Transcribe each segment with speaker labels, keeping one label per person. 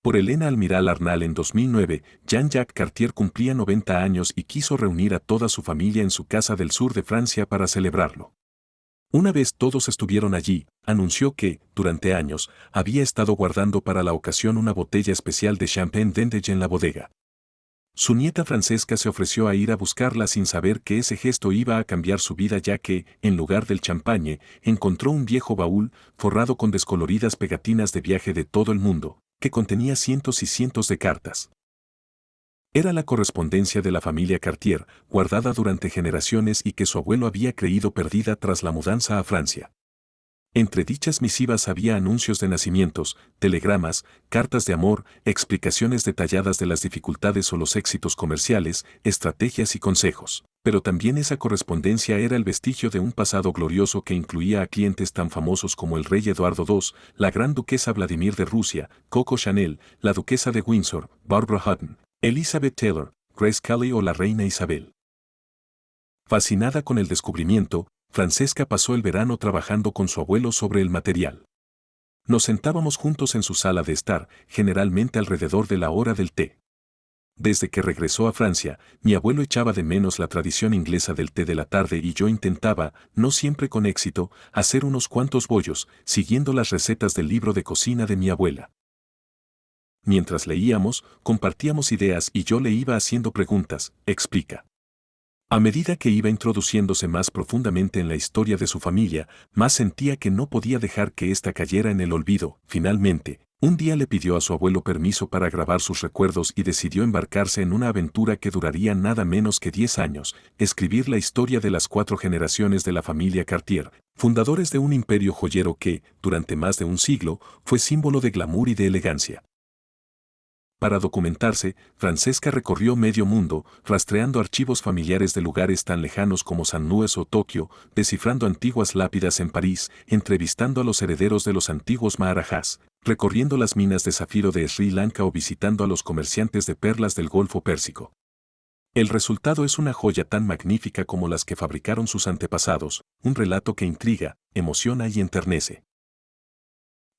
Speaker 1: Por Elena Almiral Arnal en 2009, Jean-Jacques Cartier cumplía 90 años y quiso reunir a toda su familia en su casa del sur de Francia para celebrarlo. Una vez todos estuvieron allí, anunció que, durante años, había estado guardando para la ocasión una botella especial de Champagne Vintage en la bodega. Su nieta Francesca se ofreció a ir a buscarla sin saber que ese gesto iba a cambiar su vida, ya que, en lugar del champagne, encontró un viejo baúl forrado con descoloridas pegatinas de viaje de todo el mundo, que contenía cientos y cientos de cartas. Era la correspondencia de la familia Cartier, guardada durante generaciones y que su abuelo había creído perdida tras la mudanza a Francia. Entre dichas misivas había anuncios de nacimientos, telegramas, cartas de amor, explicaciones detalladas de las dificultades o los éxitos comerciales, estrategias y consejos. Pero también esa correspondencia era el vestigio de un pasado glorioso que incluía a clientes tan famosos como el rey Eduardo II, la gran duquesa Vladimir de Rusia, Coco Chanel, la duquesa de Windsor, Barbara Hutton, Elizabeth Taylor, Grace Kelly o la reina Isabel. Fascinada con el descubrimiento, Francesca pasó el verano trabajando con su abuelo sobre el material. Nos sentábamos juntos en su sala de estar, generalmente alrededor de la hora del té. Desde que regresó a Francia, mi abuelo echaba de menos la tradición inglesa del té de la tarde y yo intentaba, no siempre con éxito, hacer unos cuantos bollos, siguiendo las recetas del libro de cocina de mi abuela. Mientras leíamos, compartíamos ideas y yo le iba haciendo preguntas, explica. A medida que iba introduciéndose más profundamente en la historia de su familia, más sentía que no podía dejar que ésta cayera en el olvido. Finalmente, un día le pidió a su abuelo permiso para grabar sus recuerdos y decidió embarcarse en una aventura que duraría nada menos que 10 años, escribir la historia de las 4 generaciones de la familia Cartier, fundadores de un imperio joyero que, durante más de un siglo, fue símbolo de glamour y de elegancia. Para documentarse, Francesca recorrió medio mundo, rastreando archivos familiares de lugares tan lejanos como San Luis o Tokio, descifrando antiguas lápidas en París, entrevistando a los herederos de los antiguos maharajas, recorriendo las minas de zafiro de Sri Lanka o visitando a los comerciantes de perlas del Golfo Pérsico. El resultado es una joya tan magnífica como las que fabricaron sus antepasados, un relato que intriga, emociona y enternece.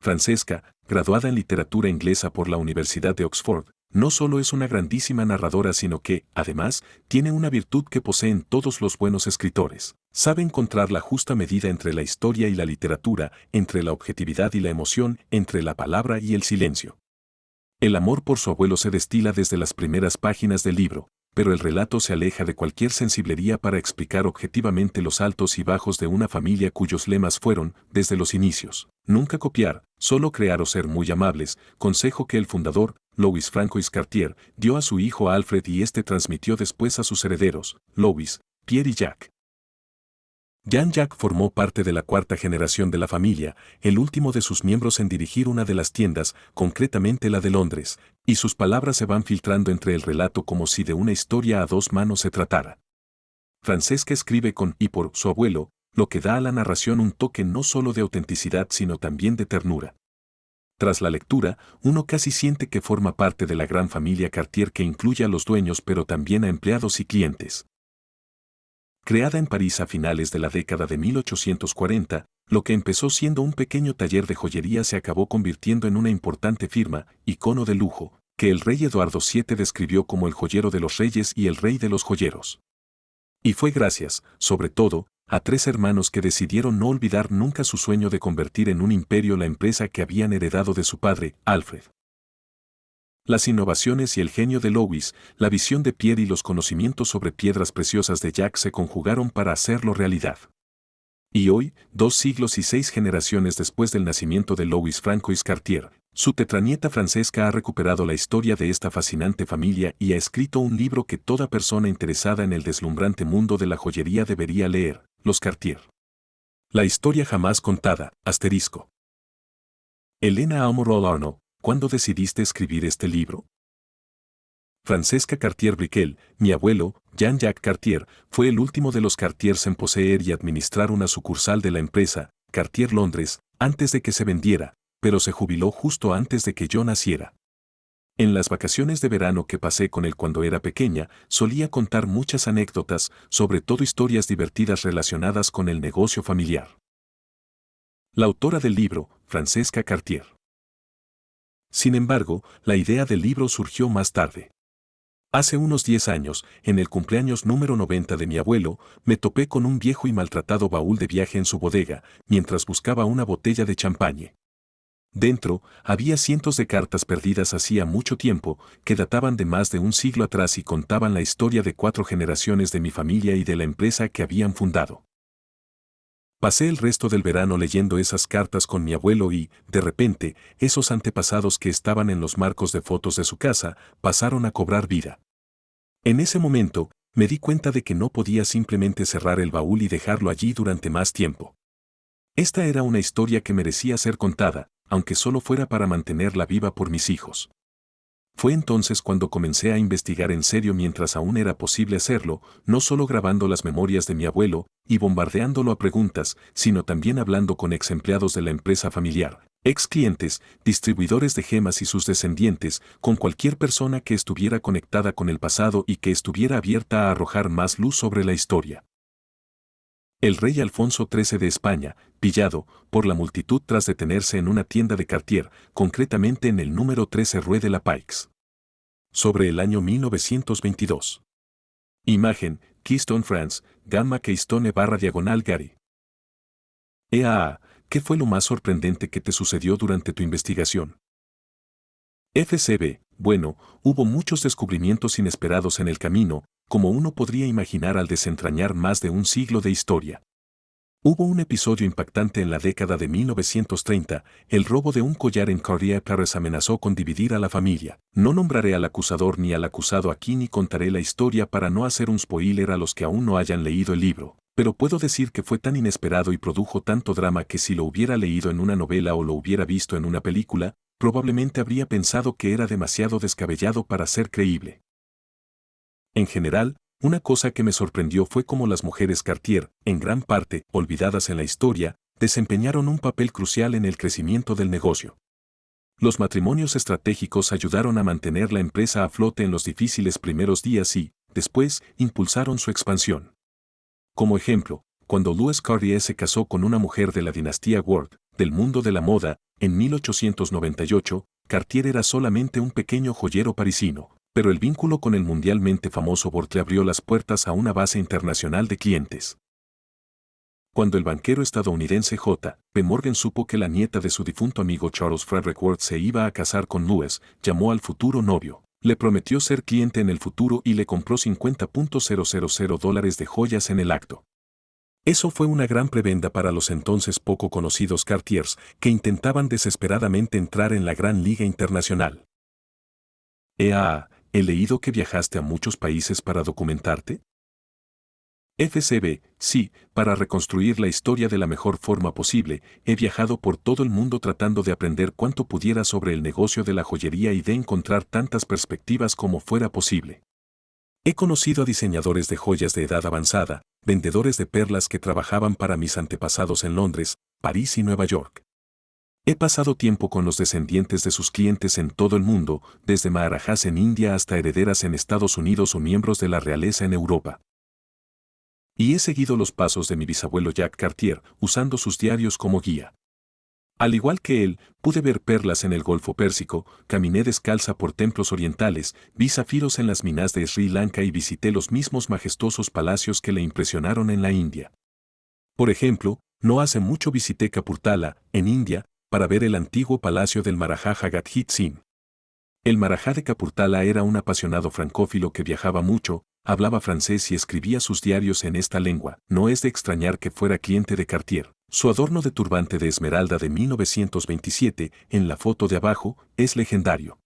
Speaker 1: Francesca, graduada en literatura inglesa por la Universidad de Oxford, no solo es una grandísima narradora sino que, además, tiene una virtud que poseen todos los buenos escritores. Sabe encontrar la justa medida entre la historia y la literatura, entre la objetividad y la emoción, entre la palabra y el silencio. El amor por su abuelo se destila desde las primeras páginas del libro, pero el relato se aleja de cualquier sensiblería para explicar objetivamente los altos y bajos de una familia cuyos lemas fueron, desde los inicios, nunca copiar, solo crear o ser muy amables, consejo que el fundador, Louis Francois Cartier, dio a su hijo Alfred y este transmitió después a sus herederos, Louis, Pierre y Jacques. Jean-Jacques formó parte de la 4ª generación de la familia, el último de sus miembros en dirigir una de las tiendas, concretamente la de Londres, y sus palabras se van filtrando entre el relato como si de una historia a 2 manos se tratara. Francesca escribe con y por su abuelo, lo que da a la narración un toque no solo de autenticidad sino también de ternura. Tras la lectura, uno casi siente que forma parte de la gran familia Cartier que incluye a los dueños pero también a empleados y clientes. Creada en París a finales de la década de 1840, lo que empezó siendo un pequeño taller de joyería se acabó convirtiendo en una importante firma, icono de lujo, que el rey Eduardo VII describió como el joyero de los reyes y el rey de los joyeros. Y fue gracias, sobre todo, a 3 hermanos que decidieron no olvidar nunca su sueño de convertir en un imperio la empresa que habían heredado de su padre, Alfred. Las innovaciones y el genio de Louis, la visión de Pierre y los conocimientos sobre piedras preciosas de Jacques se conjugaron para hacerlo realidad. Y hoy, 2 siglos y 6 generaciones después del nacimiento de Louis Francois Cartier, su tetranieta Francesca ha recuperado la historia de esta fascinante familia y ha escrito un libro que toda persona interesada en el deslumbrante mundo de la joyería debería leer, Los Cartier. La historia jamás contada, asterisco. Elena Almiral Arnault, ¿cuándo decidiste escribir este libro? Francesca Cartier-Brickell, mi abuelo, Jean-Jacques Cartier, fue el último de los Cartiers en poseer y administrar una sucursal de la empresa, Cartier Londres, antes de que se vendiera, pero se jubiló justo antes de que yo naciera. En las vacaciones de verano que pasé con él cuando era pequeña, solía contar muchas anécdotas, sobre todo historias divertidas relacionadas con el negocio familiar. La autora del libro, Francesca Cartier. Sin embargo, la idea del libro surgió más tarde. Hace unos 10 años, en el cumpleaños número 90 de mi abuelo, me topé con un viejo y maltratado baúl de viaje en su bodega, mientras buscaba una botella de champagne. Dentro, había cientos de cartas perdidas hacía mucho tiempo, que databan de más de un siglo atrás y contaban la historia de 4 generaciones de mi familia y de la empresa que habían fundado. Pasé el resto del verano leyendo esas cartas con mi abuelo y, de repente, esos antepasados que estaban en los marcos de fotos de su casa, pasaron a cobrar vida. En ese momento, me di cuenta de que no podía simplemente cerrar el baúl y dejarlo allí durante más tiempo. Esta era una historia que merecía ser contada, aunque solo fuera para mantenerla viva por mis hijos. Fue entonces cuando comencé a investigar en serio mientras aún era posible hacerlo, no solo grabando las memorias de mi abuelo y bombardeándolo a preguntas, sino también hablando con ex empleados de la empresa familiar, ex clientes, distribuidores de gemas y sus descendientes, con cualquier persona que estuviera conectada con el pasado y que estuviera abierta a arrojar más luz sobre la historia. El rey Alfonso XIII de España, pillado por la multitud tras detenerse en una tienda de Cartier, concretamente en el número 13 Rue de la Paix. Sobre el año 1922. Imagen, Keystone France, Gamma Keystone /diagonal Gary. ¿Qué fue lo más sorprendente que te sucedió durante tu investigación? FCB, bueno, hubo muchos descubrimientos inesperados en el camino, como uno podría imaginar al desentrañar más de un siglo de historia. Hubo un episodio impactante en la década de 1930, el robo de un collar en Cartier Paris amenazó con dividir a la familia. No nombraré al acusador ni al acusado aquí ni contaré la historia para no hacer un spoiler a los que aún no hayan leído el libro, pero puedo decir que fue tan inesperado y produjo tanto drama que si lo hubiera leído en una novela o lo hubiera visto en una película, probablemente habría pensado que era demasiado descabellado para ser creíble. En general, una cosa que me sorprendió fue cómo las mujeres Cartier, en gran parte, olvidadas en la historia, desempeñaron un papel crucial en el crecimiento del negocio. Los matrimonios estratégicos ayudaron a mantener la empresa a flote en los difíciles primeros días y, después, impulsaron su expansión. Como ejemplo, cuando Louis Cartier se casó con una mujer de la dinastía Ward, del mundo de la moda, en 1898, Cartier era solamente un pequeño joyero parisino, pero el vínculo con el mundialmente famoso Ward le abrió las puertas a una base internacional de clientes. Cuando el banquero estadounidense J. P. Morgan supo que la nieta de su difunto amigo Charles Frederick Ward se iba a casar con Louis, llamó al futuro novio, le prometió ser cliente en el futuro y le compró $50,000 de joyas en el acto. Eso fue una gran prebenda para los entonces poco conocidos Cartiers, que intentaban desesperadamente entrar en la gran liga internacional. He leído que viajaste a muchos países para documentarte. FCB, sí, para reconstruir la historia de la mejor forma posible, he viajado por todo el mundo tratando de aprender cuanto pudiera sobre el negocio de la joyería y de encontrar tantas perspectivas como fuera posible. He conocido a diseñadores de joyas de edad avanzada, vendedores de perlas que trabajaban para mis antepasados en Londres, París y Nueva York. He pasado tiempo con los descendientes de sus clientes en todo el mundo, desde maharajas en India hasta herederas en Estados Unidos o miembros de la realeza en Europa. Y he seguido los pasos de mi bisabuelo Jacques Cartier, usando sus diarios como guía. Al igual que él, pude ver perlas en el Golfo Pérsico, caminé descalza por templos orientales, vi zafiros en las minas de Sri Lanka y visité los mismos majestuosos palacios que le impresionaron en la India. Por ejemplo, no hace mucho visité Kapurthala, en India, para ver el antiguo palacio del Maharaja Jagadhit Singh. El Maharaja de Kapurthala era un apasionado francófilo que viajaba mucho, hablaba francés y escribía sus diarios en esta lengua. No es de extrañar que fuera cliente de Cartier. Su adorno de turbante de esmeralda de 1927, en la foto de abajo, es legendario.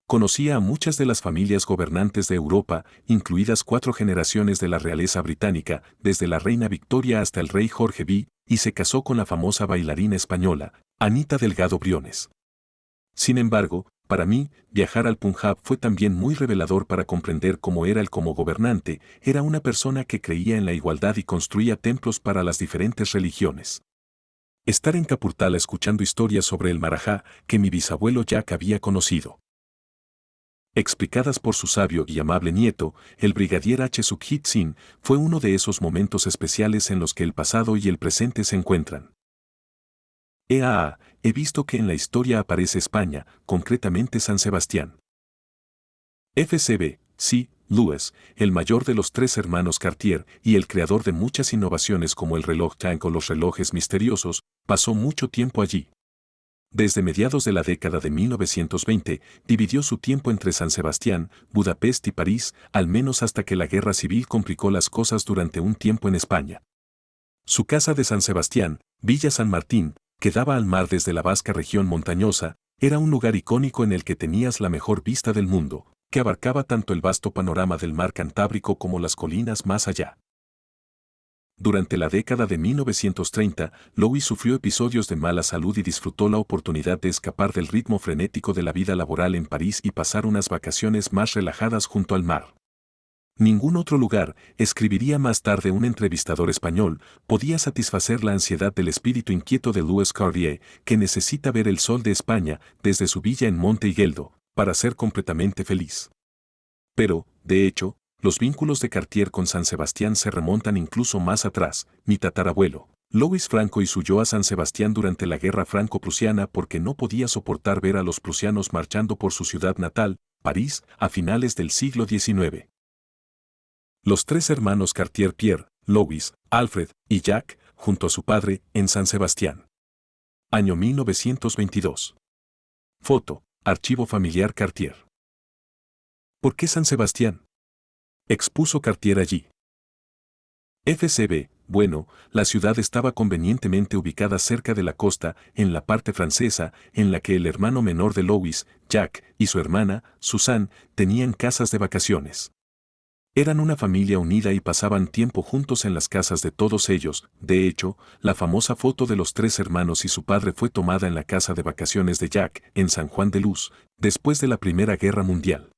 Speaker 1: Conocía a muchas de las familias gobernantes de Europa, incluidas 4 generaciones de la realeza británica, desde la reina Victoria hasta el rey Jorge V, y se casó con la famosa bailarina española, Anita Delgado Briones. Sin embargo, para mí, viajar al Punjab fue también muy revelador para comprender cómo era él como gobernante. Era una persona que creía en la igualdad y construía templos para las diferentes religiones. Estar en Kapurthala escuchando historias sobre el Maharaja que mi bisabuelo Jack había conocido, explicadas por su sabio y amable nieto, el brigadier H. Sukhit Singh, fue uno de esos momentos especiales en los que el pasado y el presente se encuentran. He visto que en la historia aparece España, concretamente San Sebastián. FCB, C. Lewis, el mayor de los tres hermanos Cartier y el creador de muchas innovaciones como el reloj Tank o los relojes misteriosos, pasó mucho tiempo allí. Desde mediados de la década de 1920, dividió su tiempo entre San Sebastián, Budapest y París, al menos hasta que la guerra civil complicó las cosas durante un tiempo en España. Su casa de San Sebastián, Villa San Martín, que daba al mar desde la vasca región montañosa, era un lugar icónico en el que tenías la mejor vista del mundo, que abarcaba tanto el vasto panorama del mar Cantábrico como las colinas más allá. Durante la década de 1930, Louis sufrió episodios de mala salud y disfrutó la oportunidad de escapar del ritmo frenético de la vida laboral en París y pasar unas vacaciones más relajadas junto al mar. Ningún otro lugar, escribiría más tarde un entrevistador español, podía satisfacer la ansiedad del espíritu inquieto de Louis Cartier, que necesita ver el sol de España desde su villa en Monte Higueldo, para ser completamente feliz. Pero, de hecho, los vínculos de Cartier con San Sebastián se remontan incluso más atrás. Mi tatarabuelo, Louis Franco, huyó a San Sebastián durante la Guerra Franco-Prusiana porque no podía soportar ver a los prusianos marchando por su ciudad natal, París, a finales del siglo XIX. Los tres hermanos Cartier, Pierre, Louis, Alfred y Jacques, junto a su padre, en San Sebastián. Año 1922. Foto, Archivo Familiar Cartier. ¿Por qué San Sebastián? Expuso Cartier allí. FCB, bueno, la ciudad estaba convenientemente ubicada cerca de la costa, en la parte francesa, en la que el hermano menor de Louis, Jacques, y su hermana, Suzanne, tenían casas de vacaciones. Eran una familia unida y pasaban tiempo juntos en las casas de todos ellos. De hecho, la famosa foto de los tres hermanos y su padre fue tomada en la casa de vacaciones de Jacques, en San Juan de Luz, después de la Primera Guerra Mundial.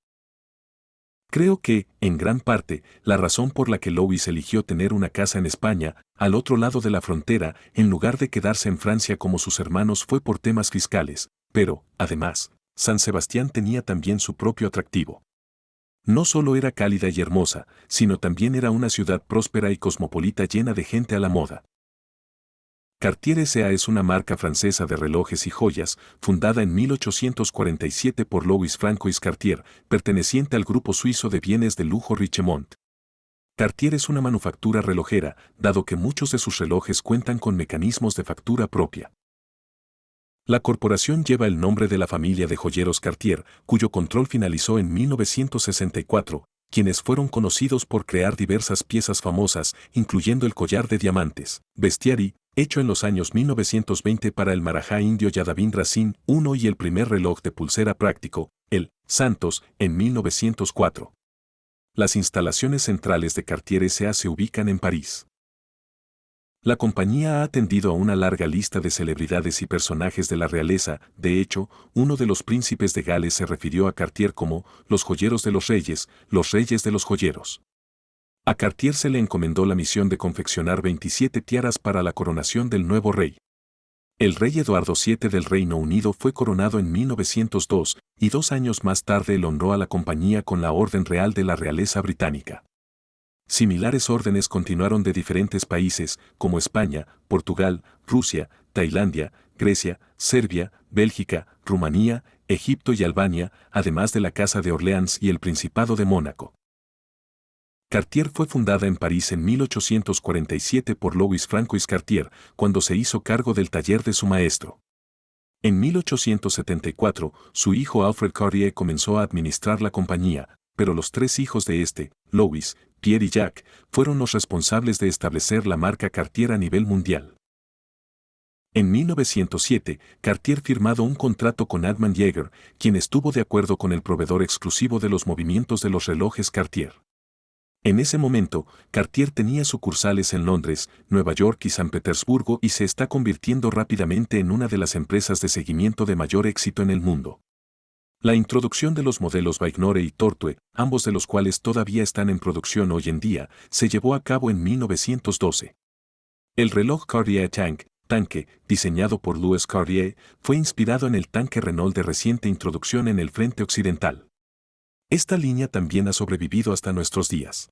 Speaker 1: Creo que, en gran parte, la razón por la que Louis eligió tener una casa en España, al otro lado de la frontera, en lugar de quedarse en Francia como sus hermanos, fue por temas fiscales, pero, además, San Sebastián tenía también su propio atractivo. No solo era cálida y hermosa, sino también era una ciudad próspera y cosmopolita llena de gente a la moda. Cartier S.A. es una marca francesa de relojes y joyas, fundada en 1847 por Louis Francois Cartier, perteneciente al grupo suizo de bienes de lujo Richemont. Cartier es una manufactura relojera, dado que muchos de sus relojes cuentan con mecanismos de factura propia. La corporación lleva el nombre de la familia de joyeros Cartier, cuyo control finalizó en 1964, quienes fueron conocidos por crear diversas piezas famosas, incluyendo el collar de diamantes, Bestiary, hecho en los años 1920 para el Marajá indio Yadavindra Singh I y el primer reloj de pulsera práctico, el Santos, en 1904. Las instalaciones centrales de Cartier S.A. se ubican en París. La compañía ha atendido a una larga lista de celebridades y personajes de la realeza. De hecho, uno de los príncipes de Gales se refirió a Cartier como los joyeros de los reyes de los joyeros. A Cartier se le encomendó la misión de confeccionar 27 tiaras para la coronación del nuevo rey. El rey Eduardo VII del Reino Unido fue coronado en 1902 y 2 años más tarde él honró a la compañía con la Orden Real de la Realeza Británica. Similares órdenes continuaron de diferentes países, como España, Portugal, Rusia, Tailandia, Grecia, Serbia, Bélgica, Rumanía, Egipto y Albania, además de la Casa de Orleans y el Principado de Mónaco. Cartier fue fundada en París en 1847 por Louis Francois Cartier, cuando se hizo cargo del taller de su maestro. En 1874, su hijo Alfred Cartier comenzó a administrar la compañía, pero los tres hijos de este, Louis, Pierre y Jacques, fueron los responsables de establecer la marca Cartier a nivel mundial. En 1907, Cartier firmado un contrato con Adman Jaeger, quien estuvo de acuerdo con el proveedor exclusivo de los movimientos de los relojes Cartier. En ese momento, Cartier tenía sucursales en Londres, Nueva York y San Petersburgo y se está convirtiendo rápidamente en una de las empresas de seguimiento de mayor éxito en el mundo. La introducción de los modelos Bagnore y Tortue, ambos de los cuales todavía están en producción hoy en día, se llevó a cabo en 1912. El reloj Cartier tanque, diseñado por Louis Cartier, fue inspirado en el tanque Renault de reciente introducción en el frente occidental. Esta línea también ha sobrevivido hasta nuestros días.